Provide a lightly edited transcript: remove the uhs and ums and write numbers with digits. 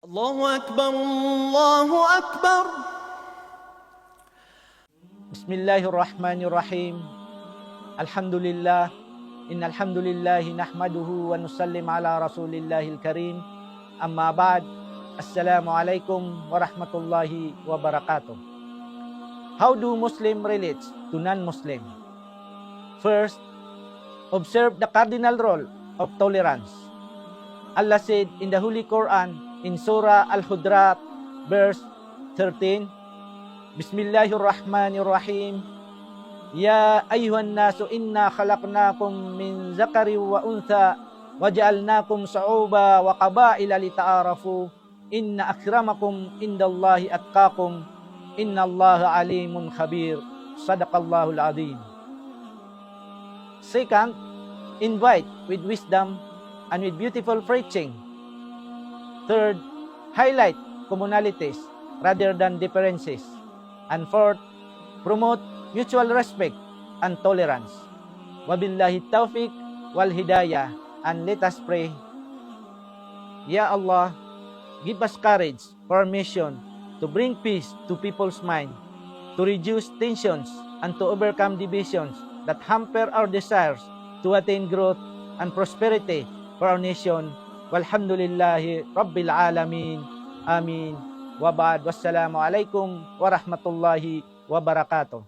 Allahu Akbar, Allahu Akbar. Bismillahirrahmanirrahim. Alhamdulillah. Innal hamdalillah nahmaduhu wa nusallim ala rasulillahil karim. Amma ba'd. Assalamualaikum warahmatullahi wabarakatuh. How do Muslim relate to non-Muslim? First, observe the cardinal role of tolerance. Allah said in the Holy Quran in Surah Al-Hujurat, verse 13, Bismillahirrahmanirrahim. Ya ayyuhan nasu inna khalaqnakum min zakari wa untha wa ja'alnakum sa'uba wa qabaila lita'arafu inna akramakum indallahi atqakum innallaha alimun khabir. Sadaqallahul azim. Second, invite with wisdom and with beautiful preaching. Third, highlight commonalities rather than differences. And fourth, promote mutual respect and tolerance. Wabillahi taufiq wal hidayah. And let us pray. Ya Allah, give us courage for our mission to bring peace to people's mind, to reduce tensions and to overcome divisions that hamper our desires to attain growth and prosperity for our nation. Walhamdulillahi Rabbil Alamin. Amin. Wa ba'd. Wassalamu alaikum warahmatullahi wabarakatuh.